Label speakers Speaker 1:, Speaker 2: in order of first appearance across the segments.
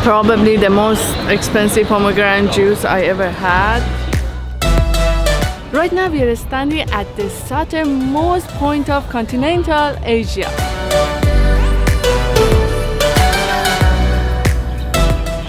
Speaker 1: Probably the most expensive pomegranate juice I ever had. Right now we are standing at the southernmost point of continental Asia.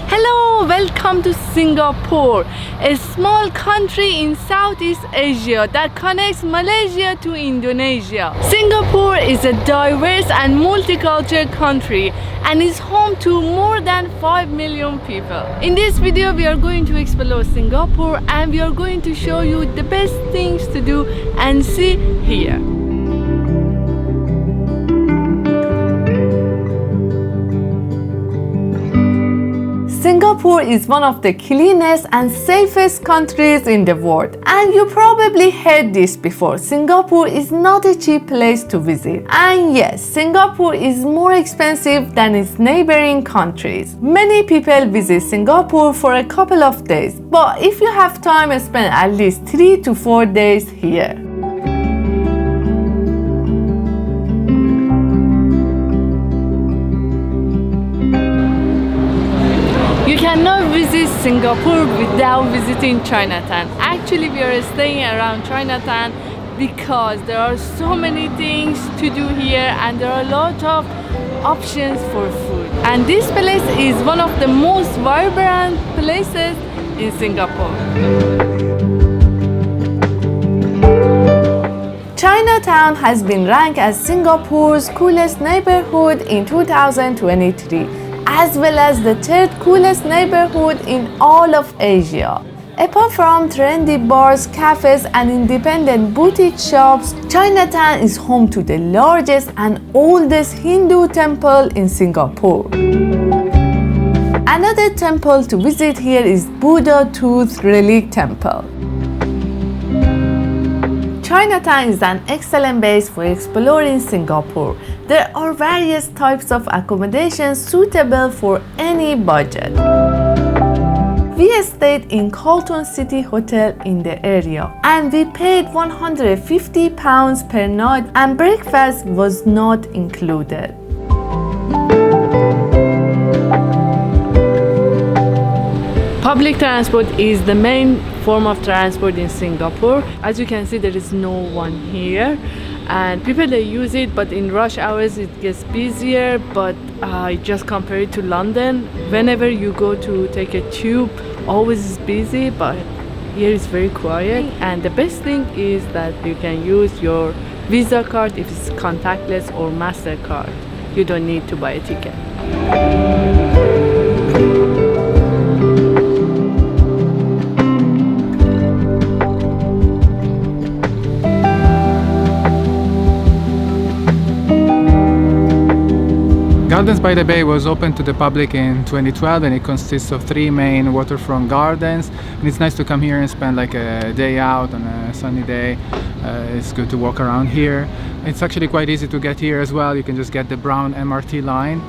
Speaker 1: Hello, welcome to Singapore, a small country in Southeast Asia that connects Malaysia to Indonesia. Singapore is a diverse and multicultural country and is home to more than 5 million people. In this video we are going to explore Singapore and we are going to show you the best things to do and see here. Singapore is one of the cleanest and safest countries in the world, and you probably heard this before. Singapore is not a cheap place to visit, and yes, Singapore is more expensive than its neighboring countries. Many people visit Singapore for a couple of days, but if you have time, spend at least 3 to 4 days here. You cannot visit Singapore without visiting Chinatown. Actually, we are staying around Chinatown because there are so many things to do here and there are a lot of options for food. And this place is one of the most vibrant places in Singapore. Chinatown has been ranked as Singapore's coolest neighborhood in 2023. as well as the third coolest neighborhood in all of Asia. Apart from trendy bars, cafes, and independent boutique shops, Chinatown is home to the largest and oldest Hindu temple in Singapore. Another temple to visit here is Buddha Tooth Relic Temple. Chinatown is an excellent base for exploring Singapore. There are various types of accommodations suitable for any budget. We stayed in Carlton City Hotel in the area and we paid £150 per night and breakfast was not included. Public transport is the main form of transport in Singapore. As you can see, there is no one here and people they use it, but in rush hours it gets busier. But just compare it to London, whenever you go to take a tube, always is busy, but here is very quiet. And the best thing is that you can use your Visa card if it's contactless or MasterCard. You don't need to buy a ticket.
Speaker 2: Gardens by the Bay was opened to the public in 2012 and it consists of 3 main waterfront gardens, and it's nice to come here and spend like a day out on a sunny day. It's good to walk around here. It's actually quite easy to get here as well. You can just get the brown MRT line.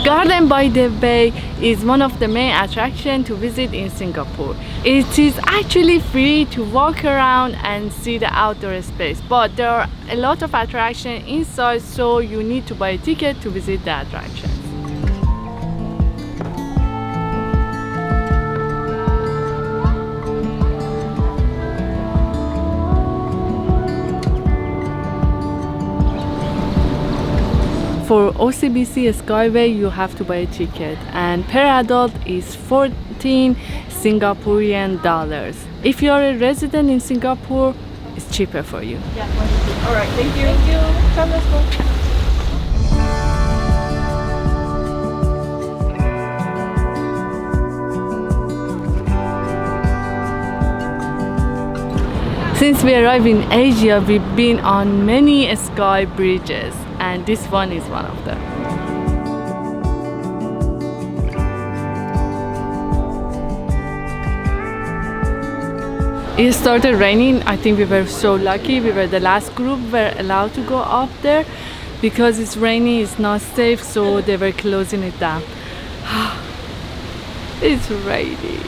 Speaker 1: Garden by the Bay is one of the main attractions to visit in Singapore. It is actually free to walk around and see the outdoor space, but there are a lot of attractions inside, so you need to buy a ticket to visit the attractions. For OCBC Skyway, you have to buy a ticket, and per adult is 14 Singaporean dollars. If you are a resident in Singapore, it's cheaper for you.
Speaker 3: Yeah, all right, thank you. Thank you. Come, let's go.
Speaker 1: Since we arrived in Asia, we've been on many sky bridges, and this one is one of them. It started raining. I think we were so lucky. We were the last group were allowed to go up there because it's rainy, it's not safe, so they were closing it down. It's rainy.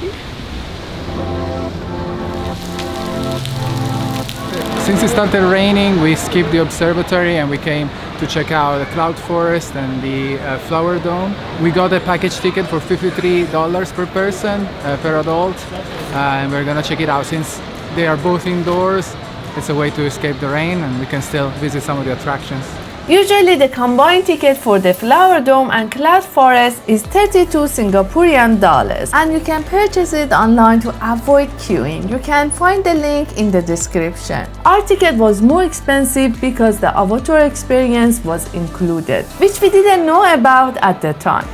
Speaker 2: Since it started raining, we skipped the observatory and we came to check out the cloud forest and the flower dome. We got a package ticket for $53 per person, per adult, and we're gonna check it out. Since they are both indoors, it's a way to escape the rain, and we can still visit some of the attractions.
Speaker 4: Usually the combined ticket for the Flower Dome and Cloud Forest is 32 Singaporean dollars, and you can purchase it online to avoid queuing. You can find the link in the description. Our ticket was more expensive because the avatar experience was included, which we didn't know about at the time.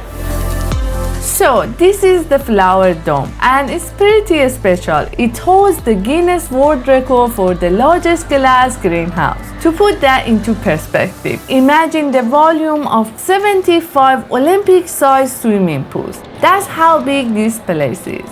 Speaker 4: So this is the Flower Dome, and it's pretty special. It holds the Guinness World Record for the largest glass greenhouse. To put that into perspective, imagine the volume of 75 Olympic-sized swimming pools. That's how big this place is.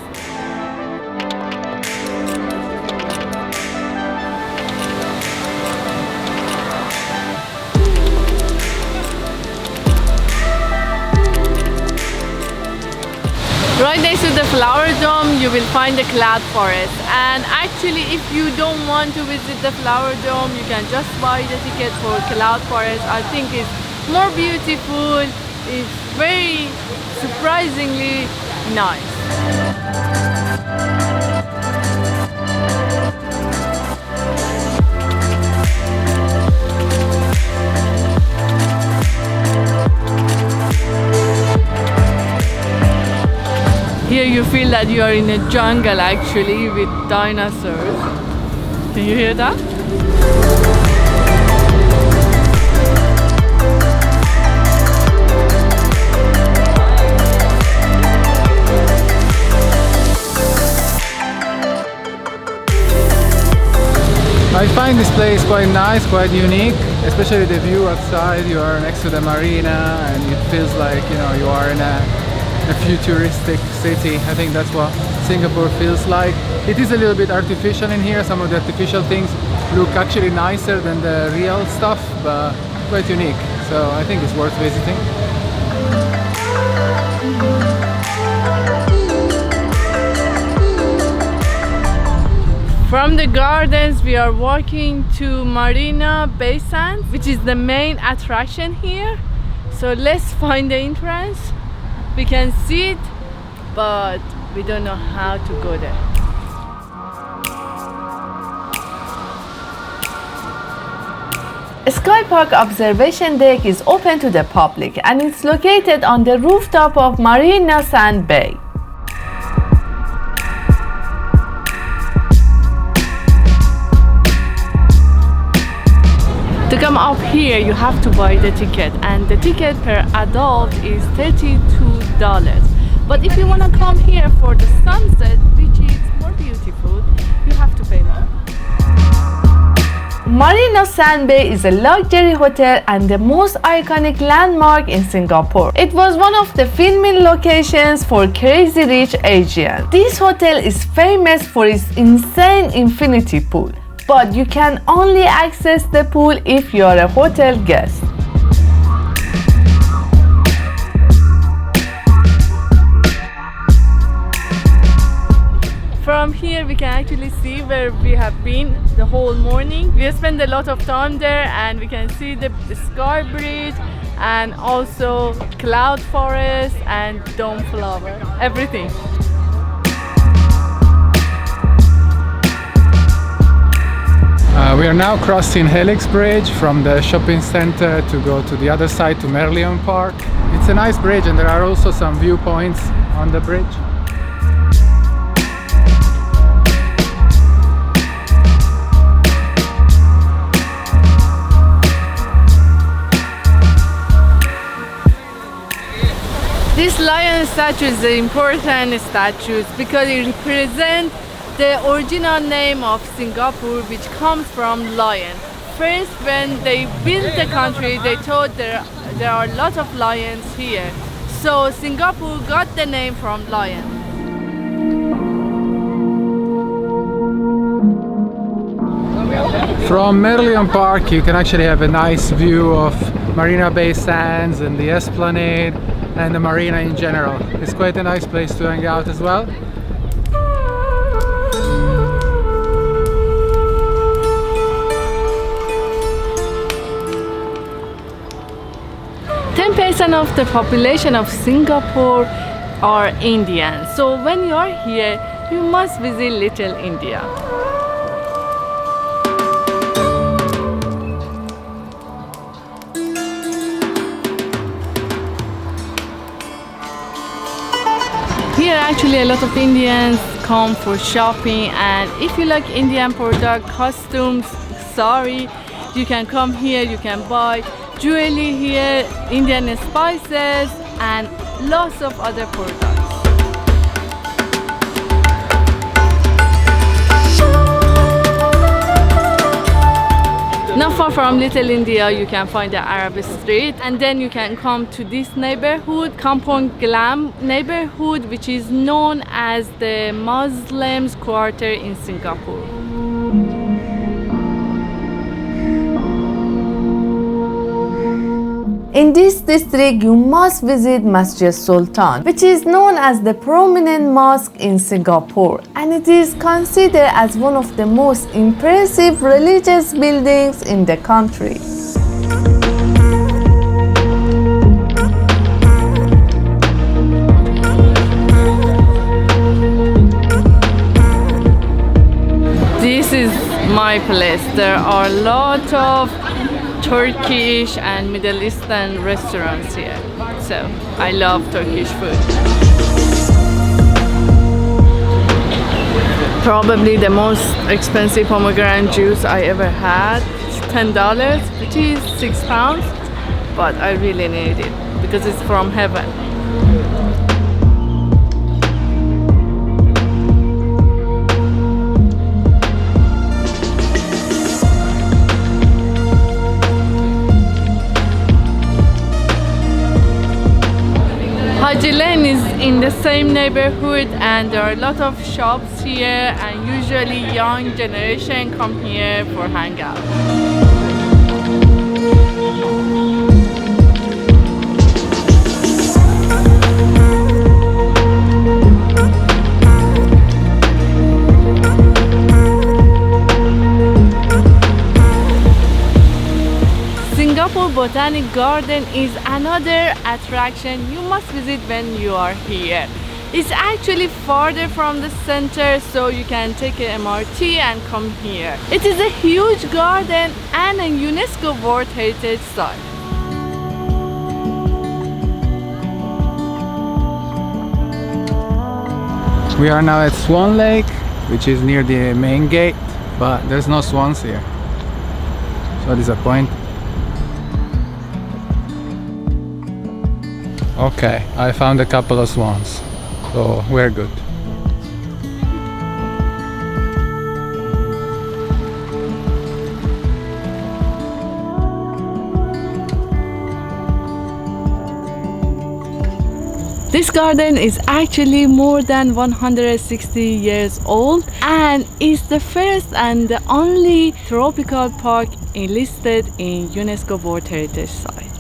Speaker 1: Right next to the Flower Dome, you will find the cloud forest. And actually, if you don't want to visit the Flower Dome, you can just buy the ticket for cloud forest. I think it's more beautiful. It's very surprisingly nice. Here you feel that you are in a jungle actually with dinosaurs. Can you hear that?
Speaker 2: I find this place quite nice, quite unique, especially the view outside. You are next to the marina and it feels like, you know, you are in a futuristic city. I think that's what Singapore feels like. It is a little bit artificial in here. Some of the artificial things look actually nicer than the real stuff, but quite unique. So I think it's worth visiting.
Speaker 1: From the gardens, we are walking to Marina Bay Sands, which is the main attraction here. So let's find the entrance. We can see it, but we don't know how to go there.
Speaker 4: Sky Park observation deck is open to the public, and it's located on the rooftop of Marina Sand Bay.
Speaker 1: To come up here, you have to buy the ticket, and the ticket per adult is $32. But if you want to come here for the sunset, which is more beautiful, you have to pay more.
Speaker 4: Marina Sand Bay is a luxury hotel and the most iconic landmark in Singapore. It was one of the filming locations for Crazy Rich Asians. This hotel is famous for its insane infinity pool, but you can only access the pool if you are a hotel guest.
Speaker 1: From here we can actually see where we have been the whole morning. We have spent a lot of time there, and we can see the Sky Bridge and also cloud forest and dome flower, everything.
Speaker 2: We are now crossing Helix Bridge from the shopping center to go to the other side to Merlion Park. It's a nice bridge, and there are also some viewpoints on the bridge.
Speaker 1: This lion statue is an important statue because it represents the original name of Singapore, which comes from lion. First, when they built the country, they thought there are a lot of lions here. So Singapore got the name from lion.
Speaker 2: From Merlion Park you can actually have a nice view of Marina Bay Sands and the Esplanade and the marina in general. It's quite a nice place to hang out as well.
Speaker 1: 10% of the population of Singapore are Indians. So when you are here, you must visit Little India. Here actually a lot of Indians come for shopping, and if you like Indian product, costumes, sari, you can come here, you can buy jewelry here, Indian spices and lots of other products. Not far from Little India, you can find the Arab Street, and then you can come to this neighborhood, Kampong Glam neighborhood, which is known as the Muslims quarter in Singapore.
Speaker 4: In this district, you must visit Masjid Sultan, which is known as the prominent mosque in Singapore, and it is considered as one of the most impressive religious buildings in the country.
Speaker 1: This is my place. There are a lot of Turkish and Middle Eastern restaurants here. So I love Turkish food. Probably the most expensive pomegranate juice I ever had. It's $10, which is £6, but I really need it because it's from heaven. Haji Lane is in the same neighborhood, and there are a lot of shops here, and usually young generation come here for hangout. Singapore Botanic Garden is another attraction you must visit when you are here. It's actually farther from the center, so you can take an MRT and come here. It is a huge garden and a UNESCO World Heritage Site.
Speaker 2: We are now at Swan Lake, which is near the main gate, but there's no swans here. So disappointing. Okay, I found a couple of swans, so we're good.
Speaker 1: This garden is actually more than 160 years old and is the first and the only tropical park listed in UNESCO World Heritage Site.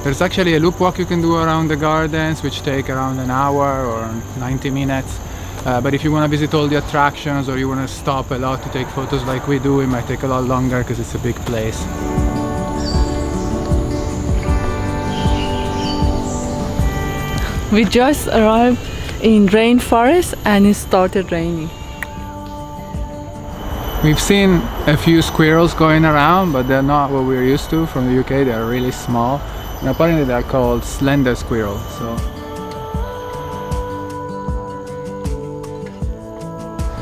Speaker 2: There's actually a loop walk you can do around the gardens, which take around an hour or 90 minutes. But if you want to visit all the attractions, or you want to stop a lot to take photos like we do, it might take a lot longer because it's a big place.
Speaker 1: We just arrived in rainforest and it started raining.
Speaker 2: We've seen a few squirrels going around, but they're not what we're used to from the UK. They're really small. And apparently they're called slender squirrels. So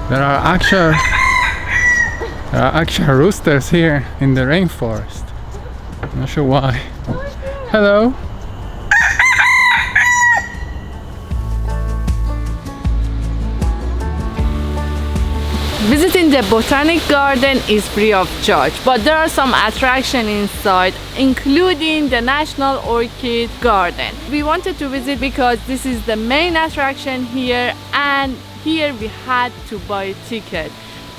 Speaker 2: there are actual roosters here in the rainforest. I'm not sure why. Hello.
Speaker 1: Visiting the Botanic Garden is free of charge, but there are some attractions inside, including the National Orchid Garden. We wanted to visit because this is the main attraction here, and here we had to buy a ticket,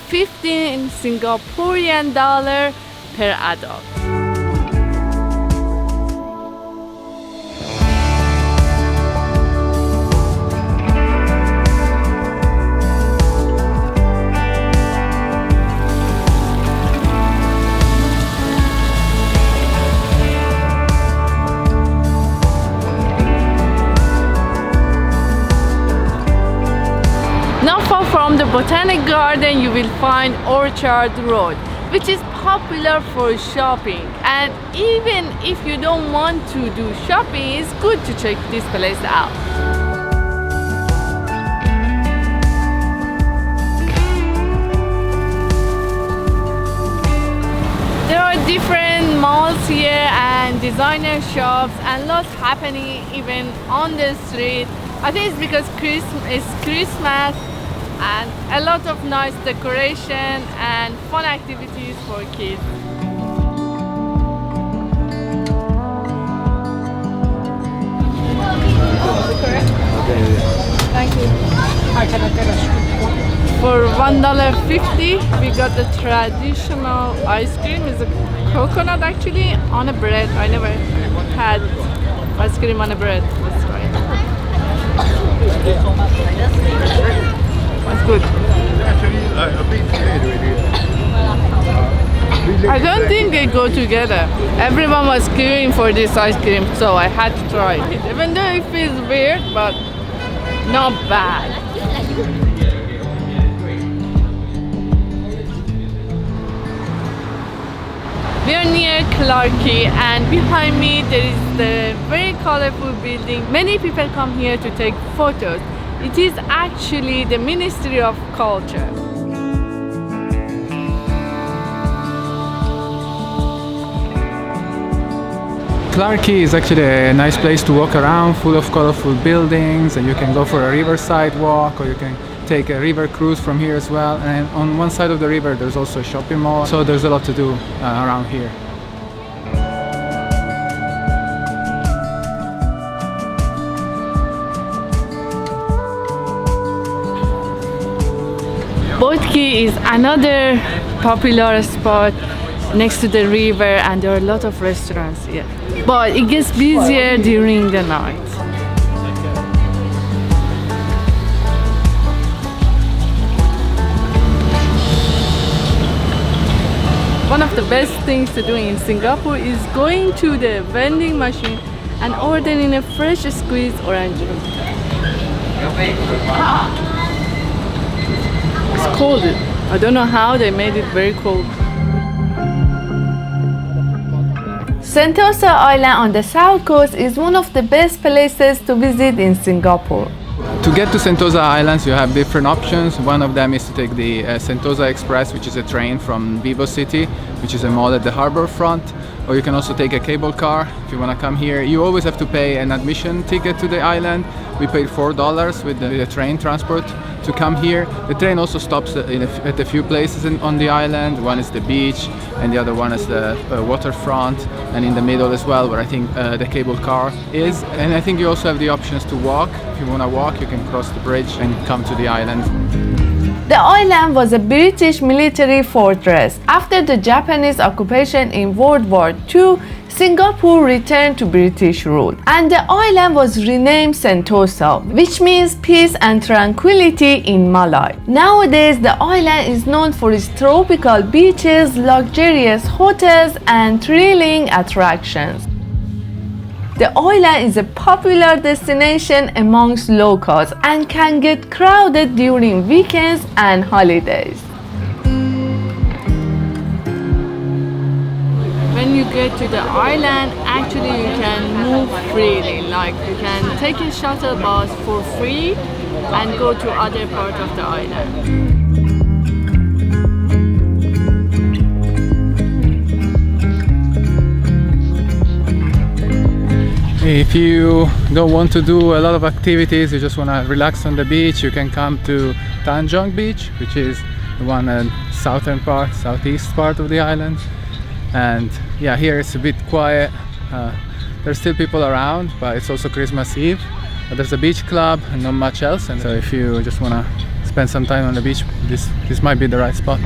Speaker 1: 15 Singaporean dollar per adult. Botanic Garden, you will find Orchid Road, which is popular for shopping. And even if you don't want to do shopping, it's good to check this place out. There are different malls here and designer shops and lots happening even on the street. I think it's because it's Christmas and a lot of nice decoration and fun activities for kids. Thank you. For $1.50 we got the traditional ice cream. It's a coconut actually on a bread. I never had ice cream on a bread. Let's try it. That's good. I don't think they go together. Everyone was queuing for this ice cream, so I had to try it. Even though it feels weird, but not bad. We are near Clarke Quay, and behind me there is the very colorful building. Many people come here to take photos. It is actually the Ministry of Culture.
Speaker 2: Clarke Quay is actually a nice place to walk around, full of colorful buildings, and you can go for a riverside walk, or you can take a river cruise from here as well. And on one side of the river there's also a shopping mall, so there's a lot to do around here.
Speaker 1: Boat Quay is another popular spot next to the river, and there are a lot of restaurants here. But it gets busier during the night. One of the best things to do in Singapore is going to the vending machine and ordering a fresh squeezed orange juice. It's cold. I don't know how they made it very cold.
Speaker 4: Sentosa Island on the south coast is one of the best places to visit in Singapore.
Speaker 2: To get to Sentosa Islands you have different options. One of them is to take the Sentosa Express, which is a train from Vivo City, which is a mall at the harbour front. Or you can also take a cable car if you want to come here. You always have to pay an admission ticket to the island. We paid $4 with the train transport to come here. The train also stops at a few places on the island. One is the beach, and the other one is the waterfront, and in the middle as well, where I think the cable car is. And I think you also have the options to walk. If you want to walk, you can cross the bridge and come to the island.
Speaker 4: The island was a British military fortress. After the Japanese occupation in World War II, Singapore returned to British rule, and the island was renamed Sentosa, which means peace and tranquility in Malay. Nowadays, the island is known for its tropical beaches, luxurious hotels, and thrilling attractions. The island is a popular destination amongst locals and can get crowded during weekends and holidays.
Speaker 1: When you get to the island, actually you can move freely. Like you can take a shuttle bus for free and go to other part of the island.
Speaker 2: If you don't want to do a lot of activities, you just want to relax on the beach, you can come to Tanjong Beach, which is the one southern part, southeast part of the island. And yeah, here it's a bit quiet. There's still people around, but it's also Christmas Eve. But there's a beach club and not much else. And so if you just want to spend some time on the beach, this might be the right spot.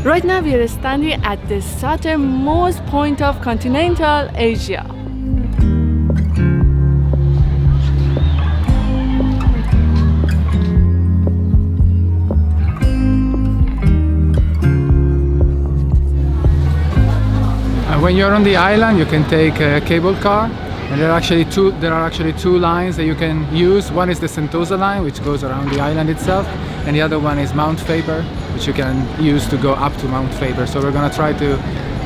Speaker 1: Right now we are standing at the southernmost point of continental Asia.
Speaker 2: When you're on the island, you can take a cable car, and there are actually two lines that you can use. One is the Sentosa line, which goes around the island itself, and the other one is Mount Faber, which you can use to go up to Mount Faber. So we're gonna try to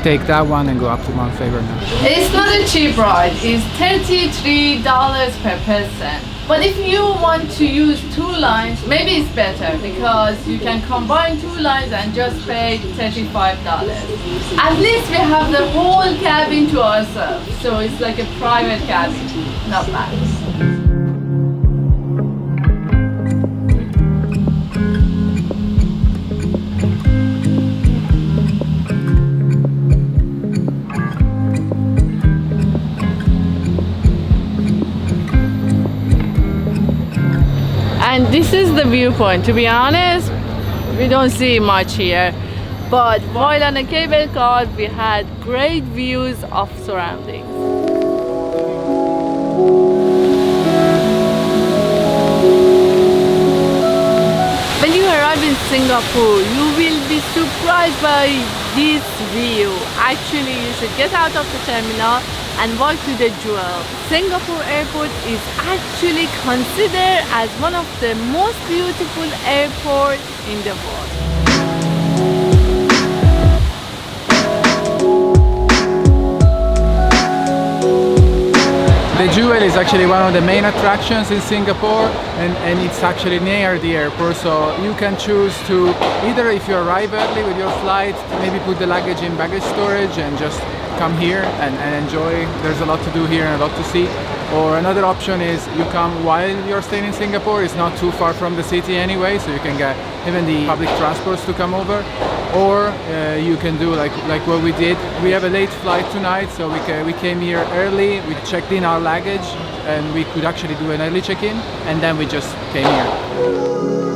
Speaker 2: take that one and go up to Mount Faber now.
Speaker 4: It's not a cheap ride. It's $33 per person. But if you want to use two lines, maybe it's better because you can combine two lines and just pay $35. At least we have the whole cabin to ourselves, so it's like a private cabin. Not bad.
Speaker 1: And this is the viewpoint. To be honest, we don't see much here, but while on a cable car we had great views of surroundings. When you arrive in Singapore, you will be surprised by this view. Actually, you should get out of the terminal and walk to the Jewel. Singapore airport is actually considered as one of the most beautiful airports in the world.
Speaker 2: The Jewel is actually one of the main attractions in Singapore, and it's actually near the airport, so you can choose to either, if you arrive early with your flight, maybe put the luggage in baggage storage and just come here and enjoy. There's a lot to do here and a lot to see. Or another option is you come while you're staying in Singapore. It's not too far from the city anyway, so you can get even the public transports to come over. Or you can do like what we did. We have a late flight tonight, so we came here early. We checked in our luggage, and we could actually do an early check-in, and then we just came here.